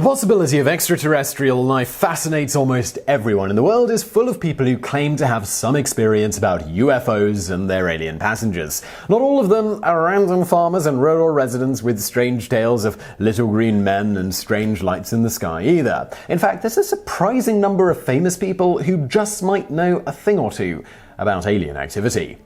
possibility of extraterrestrial life fascinates almost everyone, and the world is full of people who claim to have some experience about UFOs and their alien passengers. Not all of them are random farmers and rural residents with strange tales of little green men and strange lights in the sky either. In fact, there's a surprising number of famous people who just might know a thing or two about alien activity.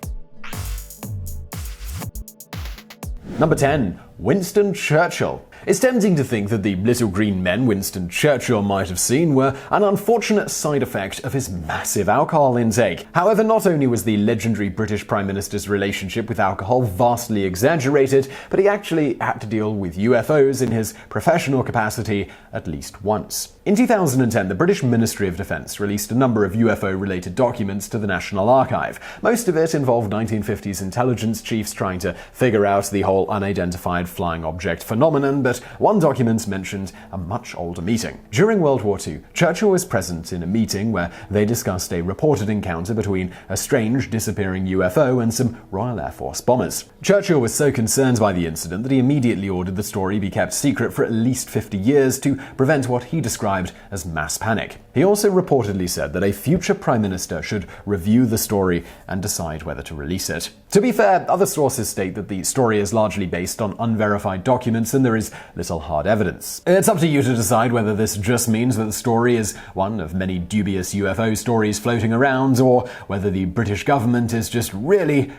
Number 10. Winston Churchill. It's tempting to think that the little green men Winston Churchill might have seen were an unfortunate side effect of his massive alcohol intake. However, not only was the legendary British Prime Minister's relationship with alcohol vastly exaggerated, but he actually had to deal with UFOs in his professional capacity at least once. In 2010, the British Ministry of Defence released a number of UFO-related documents to the National Archive. Most of it involved 1950s intelligence chiefs trying to figure out the whole unidentified flying object phenomenon, but one document mentioned a much older meeting. During World War II, Churchill was present in a meeting where they discussed a reported encounter between a strange disappearing UFO and some Royal Air Force bombers. Churchill was so concerned by the incident that he immediately ordered the story be kept secret for at least 50 years to prevent what he described as mass panic. He also reportedly said that a future Prime Minister should review the story and decide whether to release it. To be fair, other sources state that the story is largely based on unverified documents and there is little hard evidence. It's up to you to decide whether this just means that the story is one of many dubious UFO stories floating around, or whether the British government is just really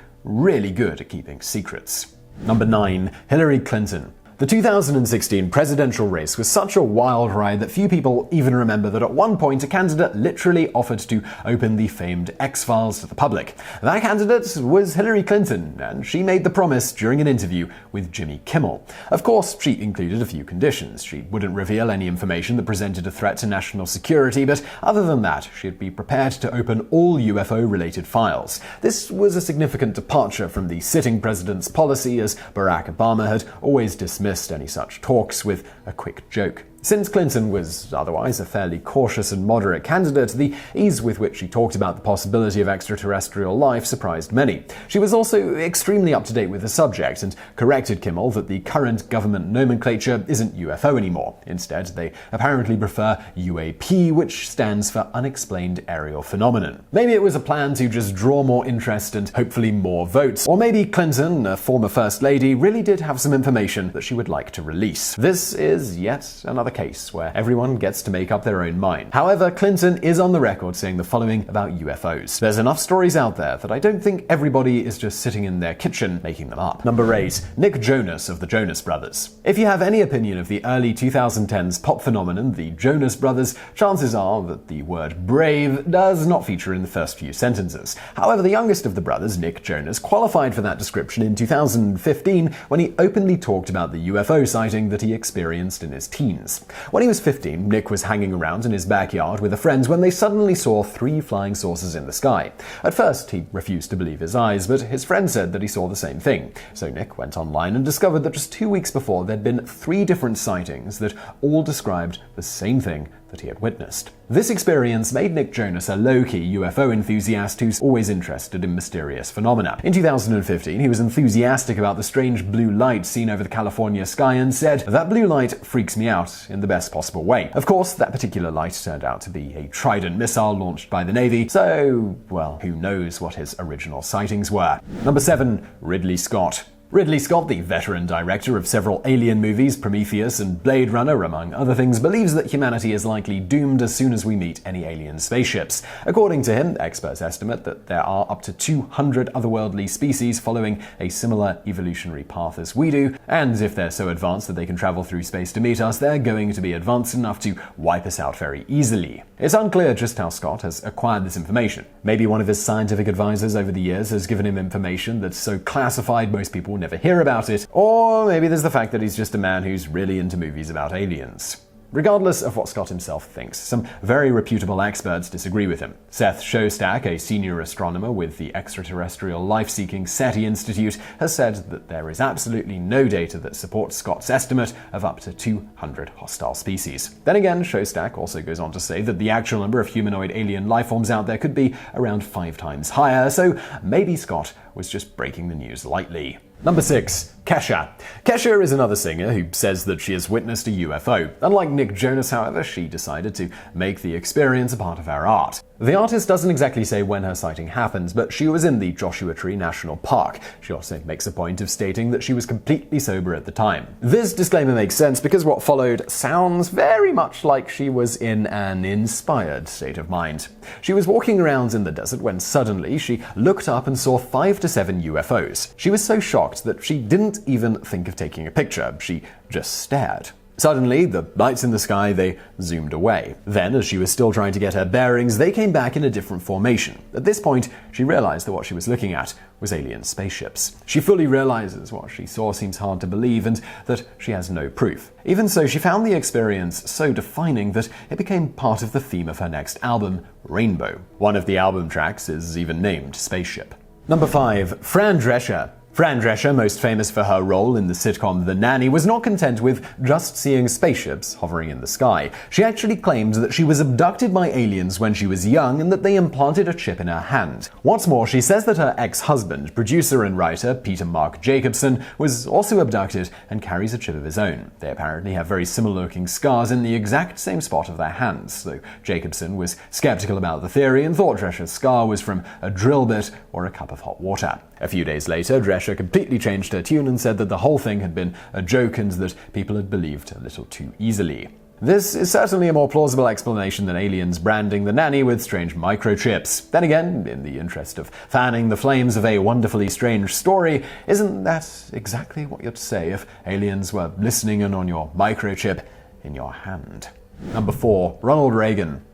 good at keeping secrets. Number 9. Hillary Clinton. The 2016 presidential race was such a wild ride that few people even remember that at one point a candidate literally offered to open the famed X-Files to the public. That candidate was Hillary Clinton, and she made the promise during an interview with Jimmy Kimmel. Of course, she included a few conditions. She wouldn't reveal any information that presented a threat to national security, but other than that, she'd be prepared to open all UFO-related files. This was a significant departure from the sitting president's policy, as Barack Obama had always dismissed any such talks with a quick joke. Since Clinton was otherwise a fairly cautious and moderate candidate, the ease with which she talked about the possibility of extraterrestrial life surprised many. She was also extremely up-to-date with the subject and corrected Kimmel that the current government nomenclature isn't UFO anymore. Instead, they apparently prefer UAP, which stands for Unexplained Aerial Phenomenon. Maybe it was a plan to just draw more interest and hopefully more votes. Or maybe Clinton, a former First Lady, really did have some information that she would like to release. This is yet another case where everyone gets to make up their own mind. However, Clinton is on the record saying the following about UFOs. There's enough stories out there that I don't think everybody is just sitting in their kitchen making them up. Number 8. Nick Jonas of the Jonas Brothers. If you have any opinion of the early 2010s pop phenomenon, the Jonas Brothers, chances are that the word brave does not feature in the first few sentences. However, the youngest of the brothers, Nick Jonas, qualified for that description in 2015 when he openly talked about the UFO sighting that he experienced in his teens. When he was 15, Nick was hanging around in his backyard with a friend when they suddenly saw 3 flying saucers in the sky. At first, he refused to believe his eyes, but his friend said that he saw the same thing. So Nick went online and discovered that just 2 weeks before there'd been 3 different sightings that all described the same thing that he had witnessed. This experience made Nick Jonas a low-key UFO enthusiast who's always interested in mysterious phenomena. In 2015, he was enthusiastic about the strange blue light seen over the California sky and said, "That blue light freaks me out in the best possible way." Of course, that particular light turned out to be a Trident missile launched by the Navy, so, well, who knows what his original sightings were. Number 7. Ridley Scott. Ridley Scott, the veteran director of several Alien movies, Prometheus and Blade Runner, among other things, believes that humanity is likely doomed as soon as we meet any alien spaceships. According to him, experts estimate that there are up to 200 otherworldly species following a similar evolutionary path as we do, and if they're so advanced that they can travel through space to meet us, they're going to be advanced enough to wipe us out very easily. It's unclear just how Scott has acquired this information. Maybe one of his scientific advisors over the years has given him information that's so classified most people never hear about it, or maybe there's the fact that he's just a man who's really into movies about aliens. Regardless of what Scott himself thinks, some very reputable experts disagree with him. Seth Shostak, a senior astronomer with the extraterrestrial life-seeking SETI Institute, has said that there is absolutely no data that supports Scott's estimate of up to 200 hostile species. Then again, Shostak also goes on to say that the actual number of humanoid alien lifeforms out there could be around 5 times higher, so maybe Scott was just breaking the news lightly. Number 6. Kesha. Kesha is another singer who says that she has witnessed a UFO. Unlike Nick Jonas, however, she decided to make the experience a part of her art. The artist doesn't exactly say when her sighting happens, but she was in the Joshua Tree National Park. She also makes a point of stating that she was completely sober at the time. This disclaimer makes sense because what followed sounds very much like she was in an inspired state of mind. She was walking around in the desert when suddenly she looked up and saw 5 to 7 UFOs. She was so shocked that she didn't even think of taking a picture. She just stared. Suddenly, the lights in the sky, they zoomed away. Then, as she was still trying to get her bearings, they came back in a different formation. At this point, she realized that what she was looking at was alien spaceships. She fully realizes what she saw seems hard to believe and that she has no proof. Even so, she found the experience so defining that it became part of the theme of her next album, Rainbow. One of the album tracks is even named Spaceship. Number 5. Fran Drescher. Fran Drescher, most famous for her role in the sitcom The Nanny, was not content with just seeing spaceships hovering in the sky. She actually claimed that she was abducted by aliens when she was young and that they implanted a chip in her hand. What's more, she says that her ex-husband, producer and writer Peter Mark Jacobson, was also abducted and carries a chip of his own. They apparently have very similar-looking scars in the exact same spot of their hands, though Jacobson was skeptical about the theory and thought Drescher's scar was from a drill bit or a cup of hot water. A few days later, Drescher completely changed her tune and said that the whole thing had been a joke and that people had believed a little too easily. This is certainly a more plausible explanation than aliens branding the nanny with strange microchips. Then again, in the interest of fanning the flames of a wonderfully strange story, isn't that exactly what you'd say if aliens were listening in on your microchip in your hand? Number 4. Ronald Reagan.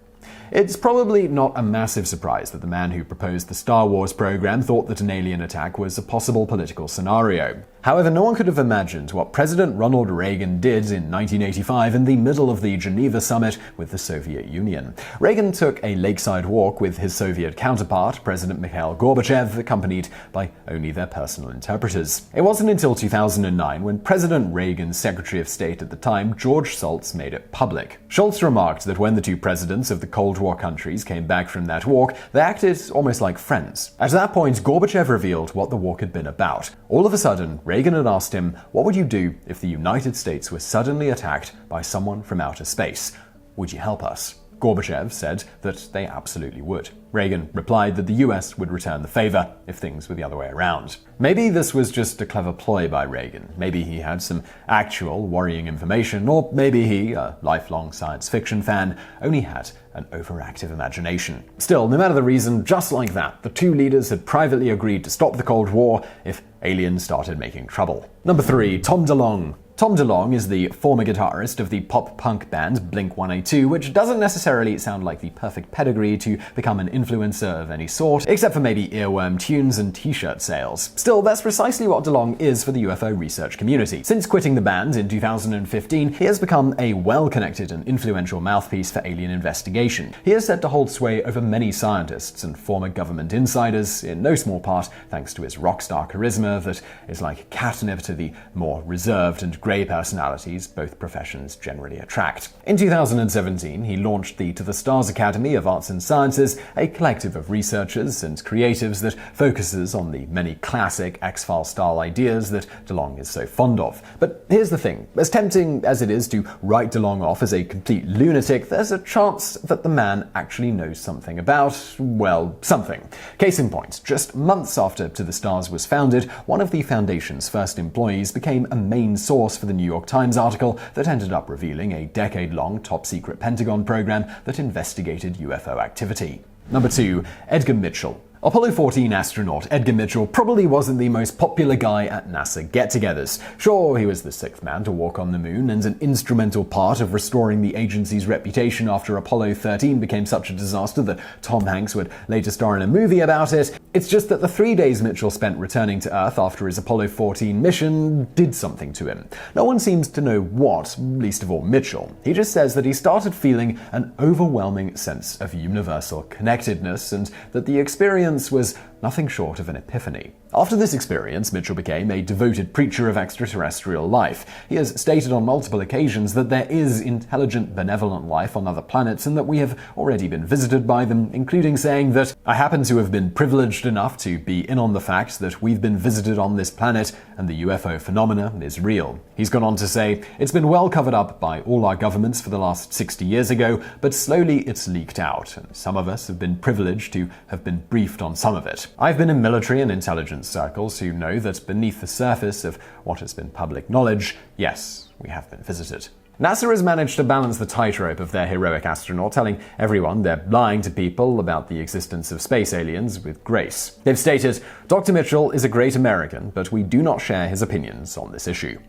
It's probably not a massive surprise that the man who proposed the Star Wars program thought that an alien attack was a possible political scenario. However, no one could have imagined what President Ronald Reagan did in 1985 in the middle of the Geneva summit with the Soviet Union. Reagan took a lakeside walk with his Soviet counterpart, President Mikhail Gorbachev, accompanied by only their personal interpreters. It wasn't until 2009 when President Reagan's Secretary of State at the time, George Shultz, made it public. Shultz remarked that when the two presidents of the Cold War countries came back from that walk, they acted almost like friends. At that point, Gorbachev revealed what the walk had been about. All of a sudden, Reagan had asked him, "What would you do if the United States were suddenly attacked by someone from outer space? Would you help us?" Gorbachev said that they absolutely would. Reagan replied that the US would return the favor if things were the other way around. Maybe this was just a clever ploy by Reagan. Maybe he had some actual worrying information, or maybe he, a lifelong science fiction fan, only had an overactive imagination. Still, no matter the reason, just like that, the two leaders had privately agreed to stop the Cold War if aliens started making trouble. Number 3. Tom DeLonge. Tom DeLonge is the former guitarist of the pop-punk band Blink-182, which doesn't necessarily sound like the perfect pedigree to become an influencer of any sort, except for maybe earworm tunes and t-shirt sales. Still, that's precisely what DeLonge is for the UFO research community. Since quitting the band in 2015, he has become a well-connected and influential mouthpiece for alien investigation. He is said to hold sway over many scientists and former government insiders, in no small part thanks to his rock star charisma that is like catnip to the more reserved and grey personalities both professions generally attract. In 2017, he launched the To the Stars Academy of Arts and Sciences, a collective of researchers and creatives that focuses on the many classic X-Files style ideas that DeLonge is so fond of. But here's the thing, as tempting as it is to write DeLonge off as a complete lunatic, there's a chance that the man actually knows something about, well, something. Case in point, just months after To the Stars was founded, one of the foundation's first employees became a main source for the New York Times article that ended up revealing a decade-long top-secret Pentagon program that investigated UFO activity. Number 2. Edgar Mitchell. Apollo 14 astronaut Edgar Mitchell probably wasn't the most popular guy at NASA get-togethers. Sure, he was the 6th man to walk on the moon and an instrumental part of restoring the agency's reputation after Apollo 13 became such a disaster that Tom Hanks would later star in a movie about it. It's just that the 3 days Mitchell spent returning to Earth after his Apollo 14 mission did something to him. No one seems to know what, least of all Mitchell. He just says that he started feeling an overwhelming sense of universal connectedness and that the experience was nothing short of an epiphany. After this experience, Mitchell became a devoted preacher of extraterrestrial life. He has stated on multiple occasions that there is intelligent, benevolent life on other planets and that we have already been visited by them, including saying that, "I happen to have been privileged enough to be in on the fact that we've been visited on this planet and the UFO phenomena is real." He's gone on to say, "It's been well covered up by all our governments for the last 60 years ago, but slowly it's leaked out, and some of us have been privileged to have been briefed on some of it. I've been in military and intelligence circles who know that beneath the surface of what has been public knowledge, yes, we have been visited." NASA has managed to balance the tightrope of their heroic astronaut, telling everyone they're lying to people about the existence of space aliens with grace. They've stated, "Dr. Mitchell is a great American, but we do not share his opinions on this issue."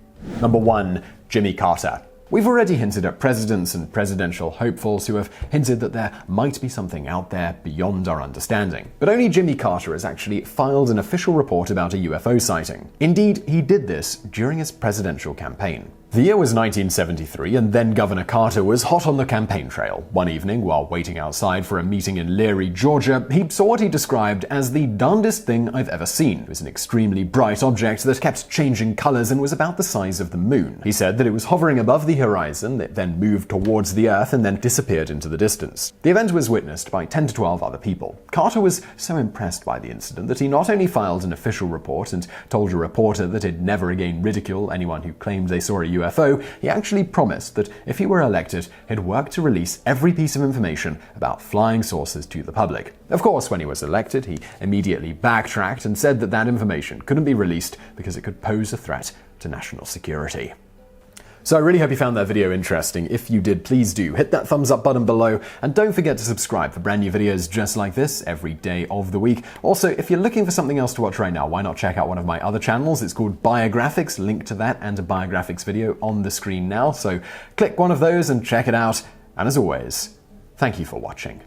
Number 1. Jimmy Carter. We've already hinted at presidents and presidential hopefuls who have hinted that there might be something out there beyond our understanding. But only Jimmy Carter has actually filed an official report about a UFO sighting. Indeed, he did this during his presidential campaign. The year was 1973, and then Governor Carter was hot on the campaign trail. One evening, while waiting outside for a meeting in Leary, Georgia, he saw what he described as the darndest thing I've ever seen. It was an extremely bright object that kept changing colors and was about the size of the moon. He said that it was hovering above the horizon, it then moved towards the Earth, and then disappeared into the distance. The event was witnessed by 10 to 12 other people. Carter was so impressed by the incident that he not only filed an official report and told a reporter that he'd never again ridicule anyone who claimed they saw a UFO, he actually promised that if he were elected, he'd work to release every piece of information about flying saucers to the public. Of course, when he was elected, he immediately backtracked and said that that information couldn't be released because it could pose a threat to national security. So I really hope you found that video interesting. If you did, please do hit that thumbs up button below, and don't forget to subscribe for brand new videos just like this every day of the week. Also, if you're looking for something else to watch right now, why not check out one of my other channels? It's called Biographics, link to that and a Biographics video on the screen now. So click one of those and check it out. And as always, thank you for watching.